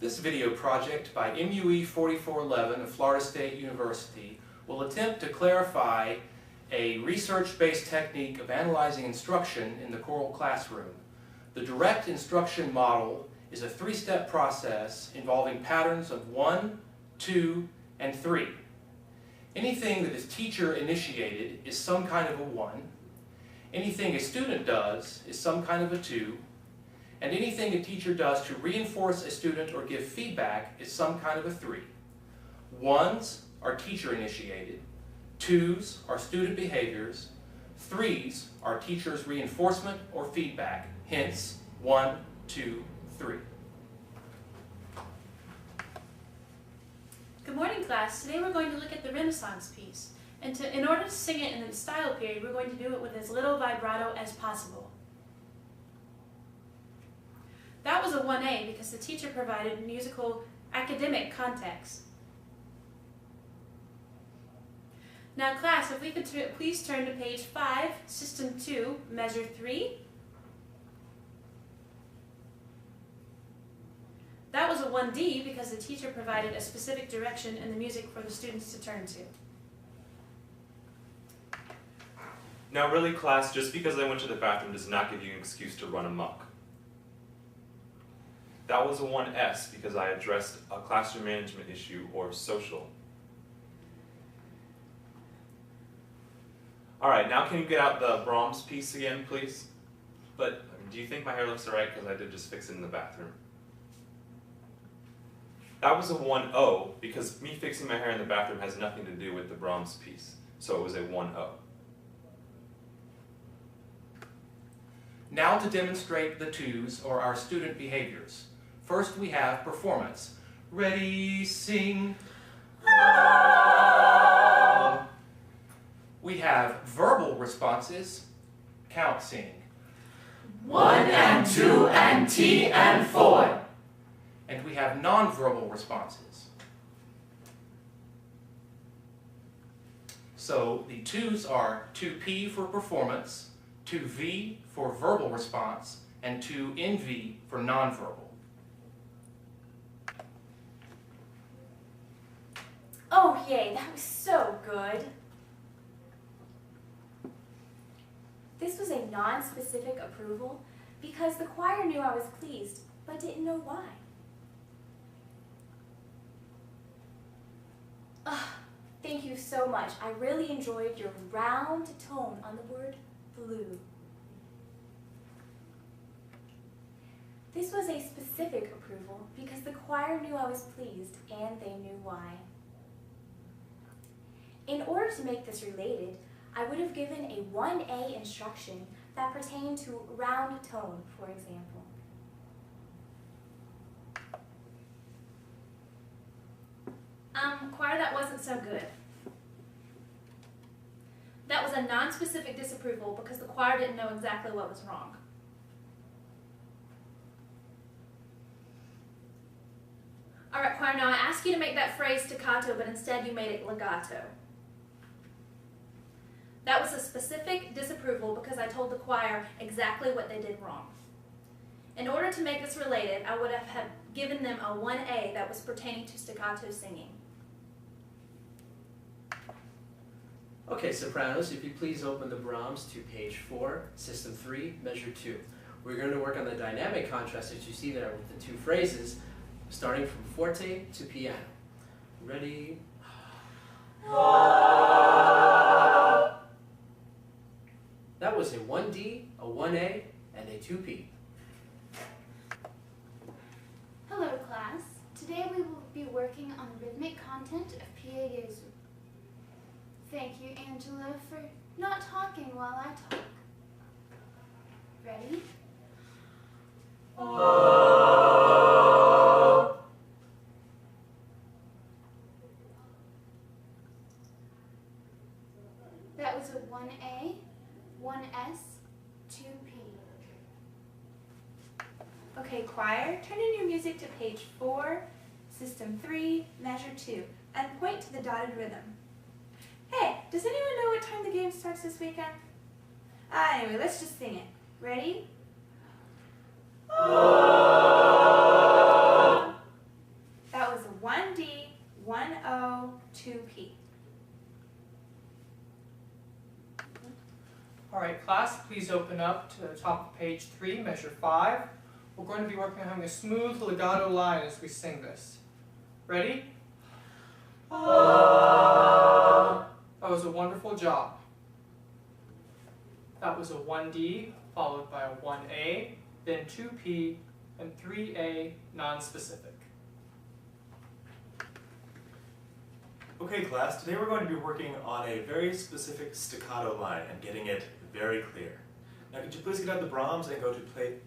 This video project by MUE 4411 of Florida State University will attempt to clarify a research-based technique of analyzing instruction in the choral classroom. The direct instruction model is a three-step process involving patterns of 1, 2, and 3. Anything that is teacher-initiated is some kind of a 1. Anything a student does is some kind of a 2. And anything a teacher does to reinforce a student or give feedback is some kind of a 3. 1s are teacher-initiated, 2s are student behaviors, 3s are teacher's reinforcement or feedback, hence 1, 2, 3. Good morning, class. Today we're going to look at the Renaissance piece. And in order to sing it in the style period, we're going to do it with as little vibrato as possible. That was a 1A because the teacher provided musical academic context. Now class, if we could please turn to page 5, System 2, Measure 3. That was a 1D because the teacher provided a specific direction in the music for the students to turn to. Now really class, just because I went to the bathroom does not give you an excuse to run amok. That was a 1S because I addressed a classroom management issue or social. Alright, now can you get out the Brahms piece again, please? But do you think my hair looks alright because I did just fix it in the bathroom? That was a 1O because me fixing my hair in the bathroom has nothing to do with the Brahms piece. So it was a 1O. Now to demonstrate the 2s, or our student behaviors. First we have performance. Ready, sing. We have verbal responses. Count, sing. 1 and 2 and T and 4. And we have nonverbal responses. So the 2s are 2P for performance, 2V for verbal response, and 2NV for nonverbal. Oh yay, that was so good. This was a non-specific approval because the choir knew I was pleased, but didn't know why. Thank you so much. I really enjoyed your round tone on the word blue. This was a specific approval because the choir knew I was pleased and they knew why. In order to make this related, I would have given a 1A instruction that pertained to round tone, for example. Choir, that wasn't so good. That was a non-specific disapproval because the choir didn't know exactly what was wrong. Alright, choir, now I ask you to make that phrase staccato, but instead you made it legato. That was a specific disapproval because I told the choir exactly what they did wrong. In order to make this related, I would have given them a 1A that was pertaining to staccato singing. Okay, sopranos, if you please open the Brahms to page 4, System 3, Measure 2. We're going to work on the dynamic contrast that you see there with the two phrases, starting from forte to piano. Ready? That was a 1D, a 1A, and a 2P. Hello class. Today we will be working on the rhythmic content of Pie Jesu. Thank you, Angela, for not talking while I talk. Ready? That was a 1A, 1S, 2P. Okay, choir, turn in your music to page 4, System 3, Measure 2, and point to the dotted rhythm. Hey, does anyone know what time the game starts this weekend? Anyway, let's just sing it. Ready? All right, class, please open up to the top of page 3, measure 5. We're going to be working on having a smooth legato line as we sing this. Ready? That was a wonderful job. That was a 1D, followed by a 1A, then 2P, and 3A non-specific. Okay class, today we're going to be working on a very specific staccato line and getting it very clear. Now could you please get out the Brahms and go to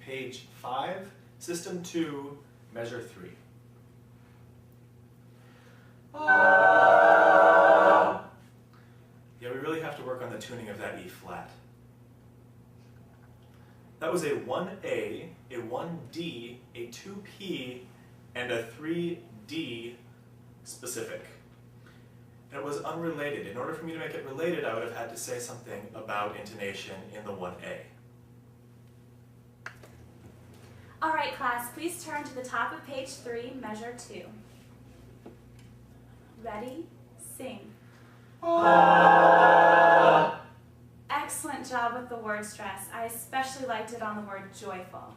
page 5, System 2, Measure 3. Yeah, we really have to work on the tuning of that E flat. That was a 1A, a 1D, a 2P, and a 3D specific. And it was unrelated. In order for me to make it related, I would have had to say something about intonation in the 1A. All right, class, please turn to the top of page 3, measure 2. Ready? Sing. Excellent job with the word stress. I especially liked it on the word joyful.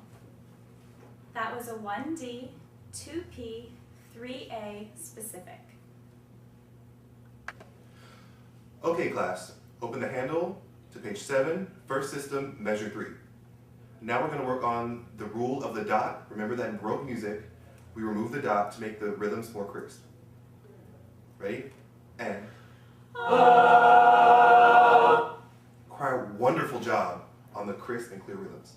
That was a 1D, 2P, 3A specific. Okay class, open the handle to page 7, first system, measure 3. Now we're going to work on the rule of the dot. Remember that in Baroque music, we remove the dot to make the rhythms more crisp. Ready? And. Choir, wonderful job on the crisp and clear rhythms.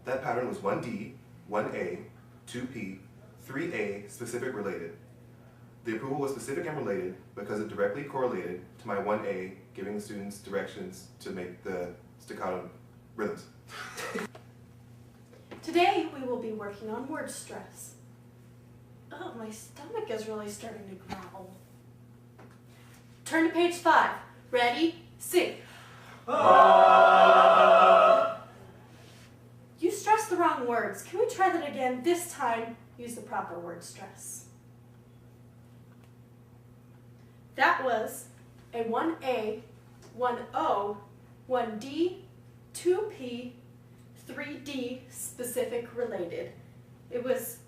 That pattern was 1D, 1A, 2P, 3A, specific related. The approval was specific and related because it directly correlated to my 1A, giving the students directions to make the staccato rhythms. Today we will be working on word stress. Oh, my stomach is really starting to growl. Turn to page 5. Ready? Sing. You stressed the wrong words. Can we try that again? This time, use the proper word stress. That was a 1A, 1O, 1D, 2P, 3D specific related. It was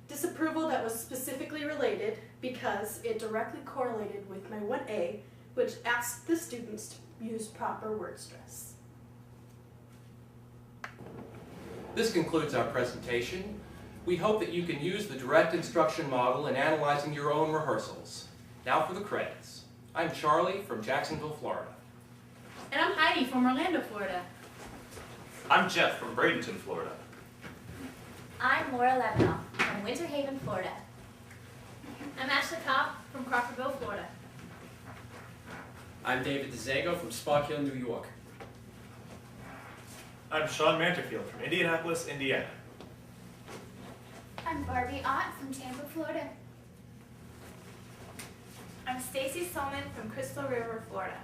disapproval that was specifically related because it directly correlated with my 1A, which asked the students to use proper word stress. This concludes our presentation. We hope that you can use the direct instruction model in analyzing your own rehearsals. Now for the credits. I'm Charlie from Jacksonville, Florida. And I'm Heidi from Orlando, Florida. I'm Jeff from Bradenton, Florida. I'm Laura Levenoff from Winter Haven, Florida. I'm Ashley Kopp from Crawfordville, Florida. I'm David DeZago from Spark Hill, New York. I'm Sean Manterfield from Indianapolis, Indiana. I'm Barbie Ott from Tampa, Florida. I'm Stacy Solman from Crystal River, Florida.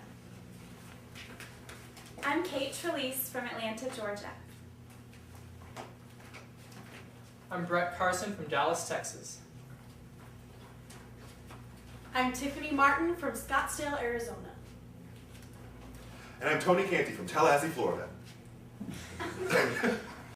I'm Kate Trelease from Atlanta, Georgia. I'm Brett Carson from Dallas, Texas. I'm Tiffany Martin from Scottsdale, Arizona. And I'm Tony Canty from Tallahassee, Florida.